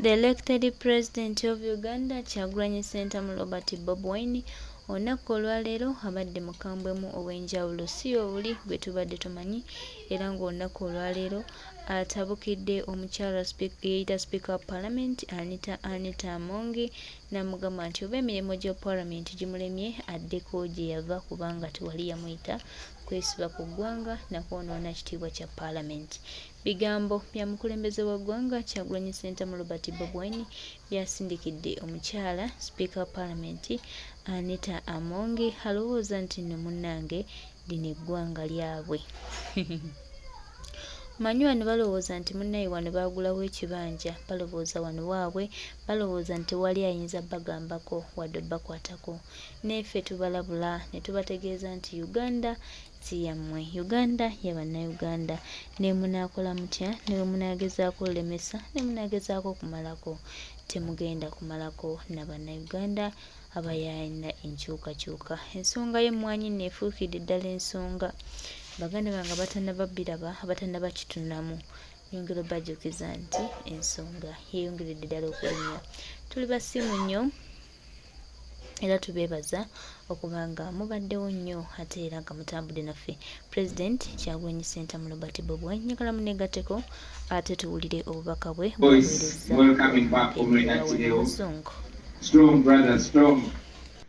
The elected president of Uganda, Kyagulanyi Ssentamu Robert Bobi Wine, olunaku olwaleero abadde mukambwemu ow'enjawulo si oli gwe tubadde tumanyi, era ng'olunaku olwaleero atabukidde omukyala yeeyita Speaker of Parliament Anita Amongi n'amugamba nti oba emirimu gya Parliament gimulemye addeko gye yava kubanga tewali yamuyita kwesiba ku ggwanga nakwonoona kitiibwa kya Parliament. Bigambo bya mukulembeze wa ggwanga Kyagulanyi Ssentamu Robert Bobi Wine byasindikidde omukyala Speaker of Parliament Anita Amongi alowooza nti nno munnange lino eggwanga lyabwe. Manyi wano balowooza nti munnaye wano baagulawo ekibanja, balowooza wano waabwe, balowooza nti wali ayinza bagambako wadde bakwatako. Neffe tubalabula ne tubategeeza nti Uganda si yammwe, Uganda y'Abannayuganda. Ne munaakola mutya, ne bwe munaagezaako olemesa, ne munaagezaako kumalako, temugenda kumalako n'Abannayuganda abayaalina enkyukakyuka. Ensonga y'emmwanyi neefuukidde ddala ensonga. Baganda bange abatannaba biraba, abatannaba kitunamu, nyongera bajjukiza nti ensonga yeeyongeredde ddala okulinnya. Tuli basimu nnyo era tubeebaza okuba nga mubaddewo nnyo ate era nga mutambudde naffe. President Kyagulanyi Ssentamu Robert Bobi Wine, njagala muneegatteko ate tuwulire obubaka bwe bw'aweerezza Omuzungu. Strong brother, strong.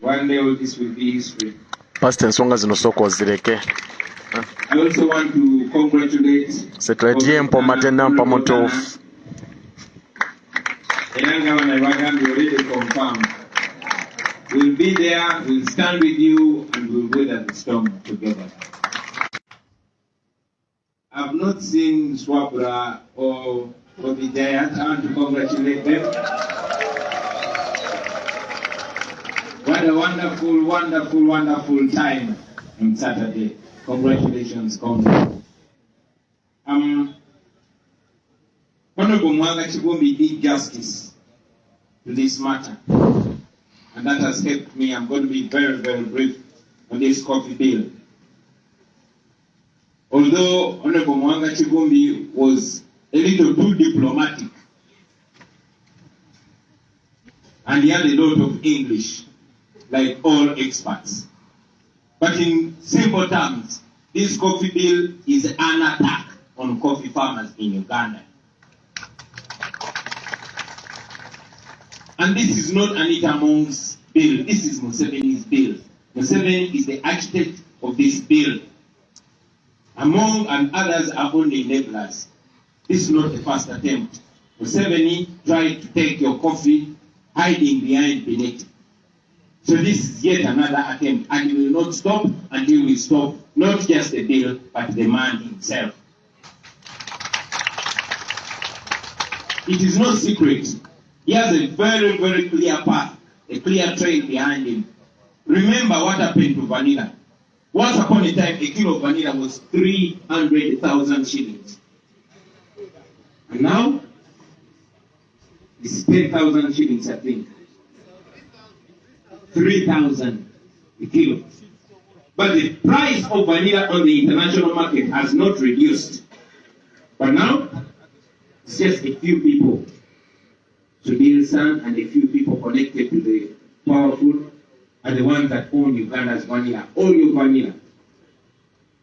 One day all this will be history. Pastor ensonga zino sooka ozireke. I also want to congratulate Secretary Mpomate Mpamotofu. already confirmed. We'll be there, we'll stand with you, and we'll weather the storm together. I've not seen Swabra or Bobi Giant. I want to congratulate them. What a wonderful, wonderful, wonderful time on Saturday. Congratulations, comrade. Honorable Mwanga Chibumbi did justice to this matter, and that has helped me. I'm going to be very, very brief on this coffee bill. Although Honorable Mwanga Chibumbi was a little too diplomatic, and he had a lot of English, like all experts. But in simple terms, this coffee bill is an attack on coffee farmers in Uganda. And this is not Anita Amongi's bill, this is Museveni's bill. Museveni is the architect of this bill. Among and others are only enablers. This is not the first attempt. Museveni tried to take your coffee, hiding behind Beneti. So this is yet another attempt, and he will not stop until we stop not just the bill, but the man himself. It is no secret. He has a very, very clear path, a clear trail behind him. Remember what happened to vanilla. Once upon a time, a kilo of vanilla was 300,000 shillings. And now, it's 10,000 shillings, I think. 3,000 a kilo. But the price of vanilla on the international market has not reduced. But now, it's just a few people, Sudhir San and a few people connected to the powerful are the ones that own Uganda's vanilla. All your vanilla.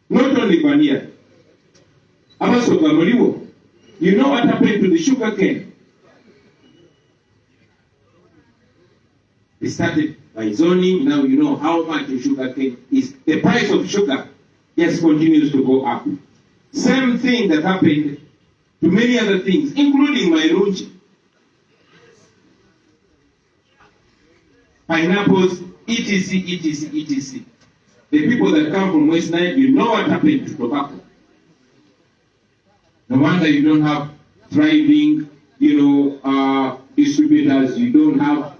Not only vanilla. You know what happened to the sugar cane? They started by zoning. Now you know how much the sugar cane is. The price of sugar just continues to go up. Same thing that happened to many other things, including my runchi. Pineapples, etc., etc., etc. The people that come from West Nile, you know what happened to tobacco. No wonder you don't have thriving, distributors. You don't have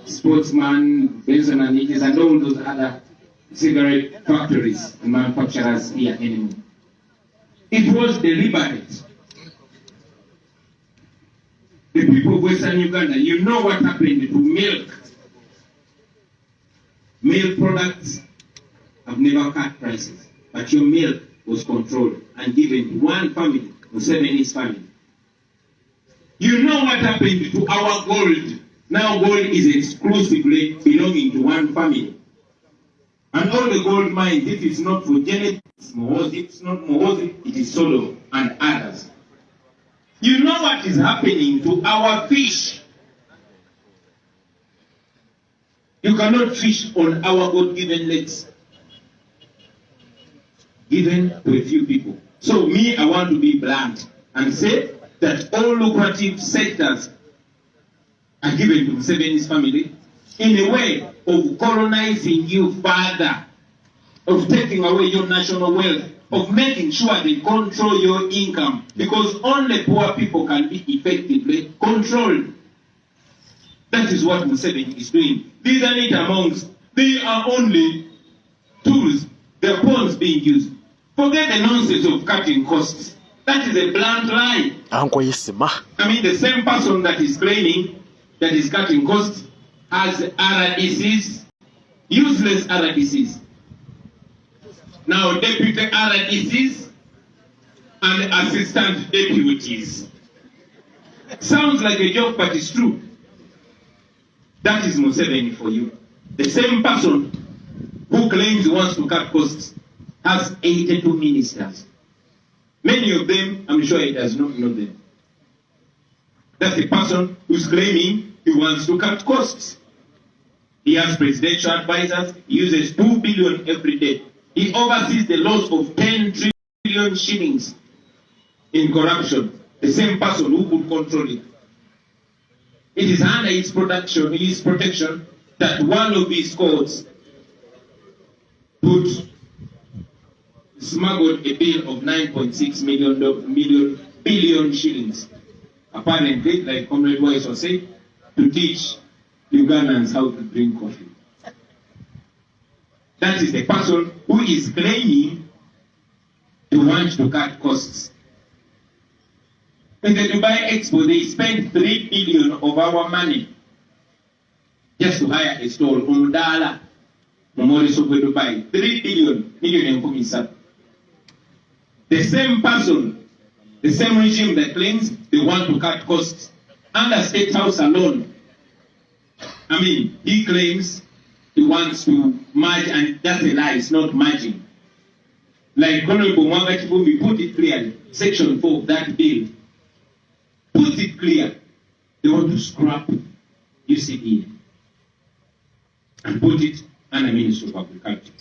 Sportsman, Benson and Hedges, and all those other cigarette factories and manufacturers here anymore. It was deliberate. The people of Western Uganda, you know what happened to milk. Milk products have never cut prices, but your milk was controlled and given to one family, Museveni's family. You know what happened to our gold. Now gold is exclusively belonging to one family. And all the gold mines, if it's not for Janet, it's Mohozi, it's not Mohozi, it is Solo and others. You know what is happening to our fish. You cannot fish on our God-given lakes, given to a few people. So me, I want to be blunt and say that all lucrative sectors are given to Museveni's family in a way of colonizing you further, of taking away your national wealth, of making sure they control your income, because only poor people can be effectively controlled. That is what Museveni is doing. These Anita Amongs, they are only tools, they're pawns being used. Forget the nonsense of cutting costs. That is a blunt lie. I mean, the same person that is claiming that is cutting costs has RDCs, useless RDCs. Now, deputy RDCs and assistant deputies. Sounds like a joke, but it's true. That is Museveni for you. The same person who claims he wants to cut costs has 82 ministers. Many of them, I'm sure he does not know them. That's the person who's claiming he wants to cut costs. He has presidential advisors. He uses 2 billion every day. He oversees the loss of 10 trillion shillings in corruption. The same person who could control it. It is under his protection that one of his courts smuggled a bill of 9.6 billion shillings. Apparently, like Comrade Wise was saying, to teach Ugandans how to drink coffee. That is the person who is claiming to want to cut costs. In the Dubai Expo, they spent 3 billion of our money just to hire a stall. Umdala, Memorial Dubai, 3 billion in. The same person, the same regime that claims they want to cut costs under State House alone. I mean, he claims he wants to merge, and that's a lie, it's not merging. Like Honorable Mwanga Chibumbi put it clearly, Section 4 of that bill puts it clear. They want to scrap UCDA and put it under Ministry of Agriculture.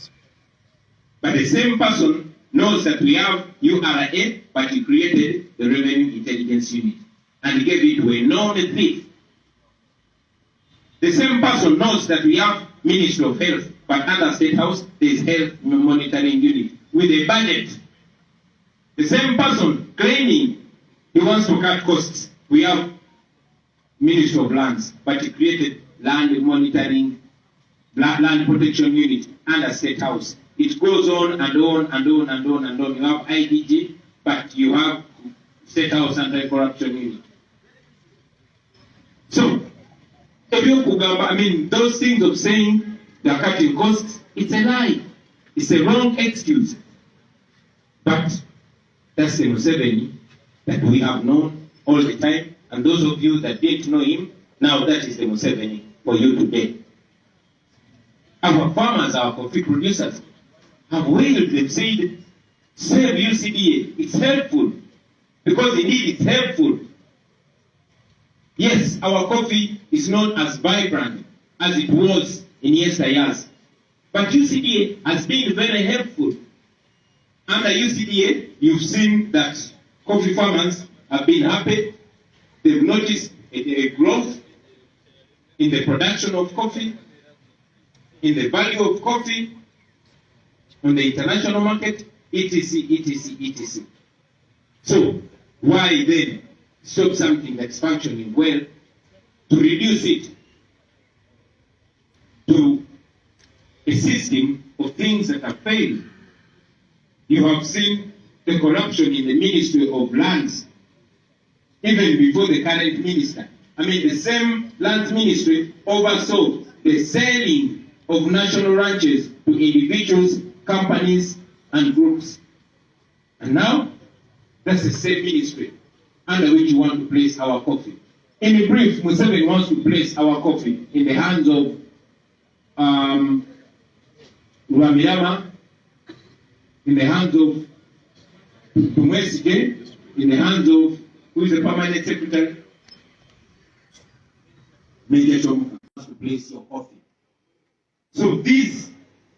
But the same person knows that we have URA, but he created the Revenue Intelligence Unit and he gave it to a known thief. The same person knows that we have Ministry of Health, but under State House there is Health Monitoring Unit with a budget. The same person claiming he wants to cut costs. We have Ministry of Lands, but he created Land Monitoring, Land Protection Unit under State House. It goes on and on and on and on and on. You have IDG, but you have State House Anti-Corruption Unit. So, I mean, those things of saying they are cutting costs, it's a lie. It's a wrong excuse. But that's the Museveni that we have known all the time. And those of you that didn't know him, now that is the Museveni for you today. Our farmers, our coffee producers, have wailed, they've said, save UCDA, it's helpful. Because indeed it's helpful. Yes, our coffee is not as vibrant as it was in yesteryears. But UCDA has been very helpful. Under UCDA, you've seen that coffee farmers have been happy. They've noticed a growth in the production of coffee, in the value of coffee, on the international market, etc., etc., etc. So, why then stop something that's functioning well to reduce it to a system of things that have failed? You have seen the corruption in the Ministry of Lands, even before the current minister. I mean, the same Lands Ministry oversaw the selling of national ranches to individuals, companies, and groups. And now, that's the same ministry under which you want to place our coffee. In brief, Museveni wants to place our coffee in the hands of Rwamirama, in the hands of Tumwesige, in the hands of, who is the permanent secretary? Major Chomuka wants to place your coffee. So this,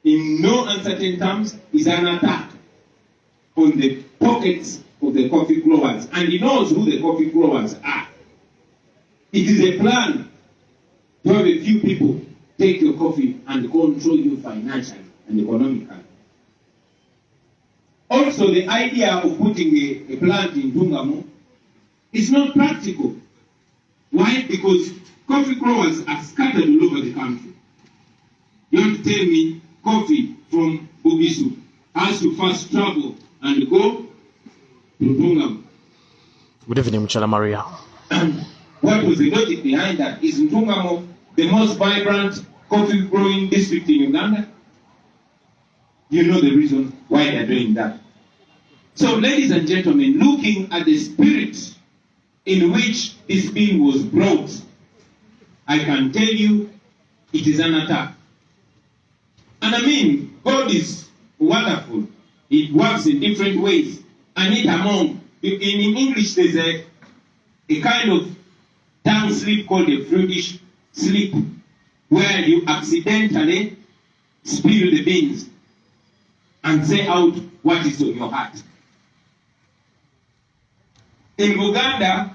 in no uncertain terms, is an attack on the pockets of the coffee growers. And he knows who the coffee growers are. It is a plan to have a few people take your coffee and control you financially and economically. Also, the idea of putting a plant in Tungamo is not practical. Why? Because coffee growers are scattered all over the country. You want to tell me coffee from Bobi has to first travel and go to Tungamo? Good evening, Mchala Maria. What was the logic behind that? Is Tungamo the most vibrant coffee growing district in Uganda? You know the reason why they're doing that. So, ladies and gentlemen, looking at the spirit in which this bill was brought, I can tell you it is an attack. And I mean, God is wonderful. It works in different ways. Anita Amongi, in English there's a kind of tongue slip called a fruitish slip, where you accidentally spill the beans and say out what is on your heart. In Uganda,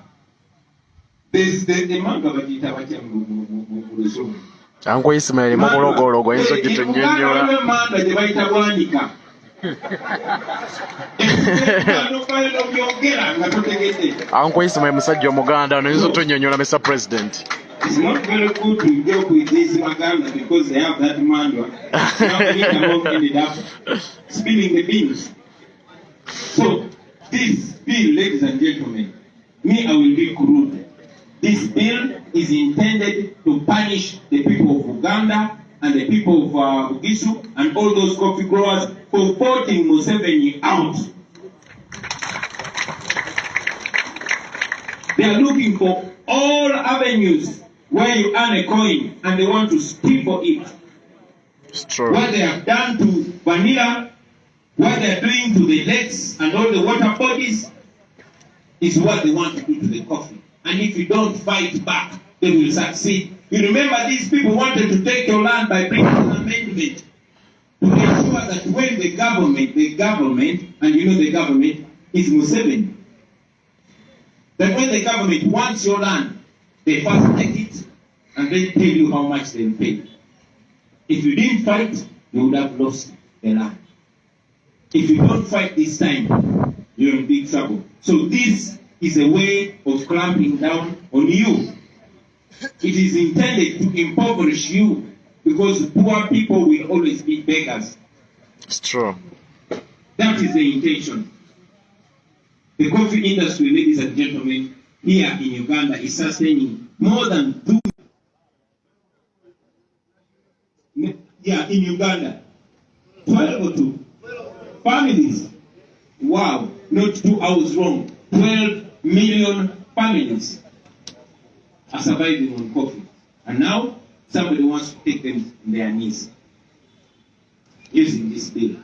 there's the manga bakita batya mu Luzungu. Anko Ismail mu bulogologo enzo gitunnyonnyola. In manga gye bayita bwanika. Anko Ismail musajja omuganda ono enzo tunnyonnyola Mr. President. It's not very good to joke with these Maganda because they have that manual. Now Anita ended up spilling the beans. So, this bill, ladies and gentlemen, I will be crude. This bill is intended to punish the people of Uganda and the people of Bugisu and all those coffee growers for voting Museveni out. They are looking for all avenues where you earn a coin and they want to steal for it. It's true. What they have done to Manyila, what they are doing to the lakes and all the water bodies is what they want to do to the coffee. And if you don't fight back, they will succeed. You remember these people wanted to take your land by bringing an amendment to ensure that when the government, and you know the government is Museveni, that when the government wants your land, they first take it and then tell you how much they'll pay. If you didn't fight, you would have lost the land. If you don't fight this time, you're in big trouble. So this is a way of clamping down on you. It is intended to impoverish you because poor people will always be beggars. It's true. That is the intention. The coffee industry, ladies and gentlemen, here in Uganda is sustaining more than in Uganda, 12 or 2 families. Wow, not 2 hours wrong. 12 million families are surviving on coffee. And now somebody wants to take them on their knees using this bill.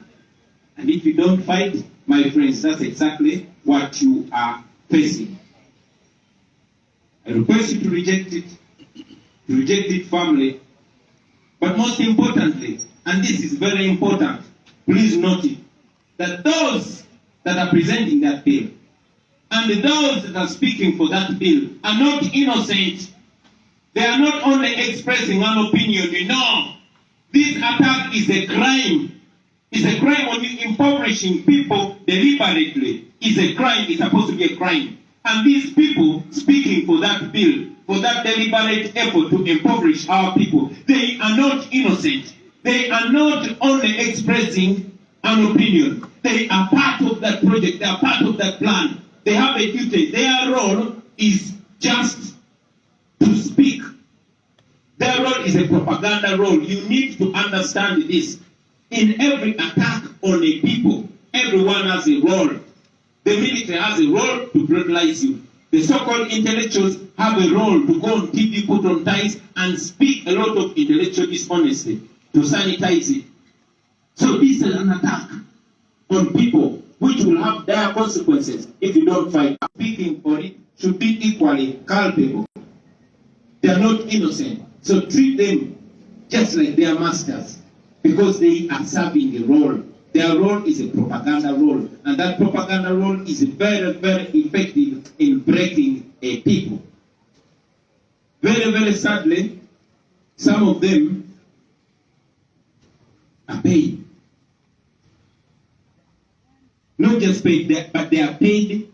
And if you don't fight, my friends, that's exactly what you are facing. I request you to reject it firmly. But most importantly, and this is very important, please note it, that those that are presenting that bill and those that are speaking for that bill are not innocent. They are not only expressing an opinion. You know, this attack is a crime. It's a crime on you impoverishing people deliberately. It's a crime. It's supposed to be a crime. And these people speaking for that bill, for that deliberate effort to impoverish our people, they are not innocent. They are not only expressing an opinion. They are part of that project. They are part of that plan. They have a duty. Their role is just to speak. Their role is a propaganda role. You need to understand this. In every attack on a people, everyone has a role. The military has a role to brutalize you. The so-called intellectuals have a role to go on TV, put on ties, and speak a lot of intellectual dishonesty to sanitize it. So this is an attack on people which will have dire consequences if you don't fight. Speaking for it should be equally culpable. They are not innocent. So treat them just like they are masters, because they are serving a role. Their role is a propaganda role, and that propaganda role is very, very effective in breaking a people. Very, very sadly, some of them are paid. Not just paid, but they are paid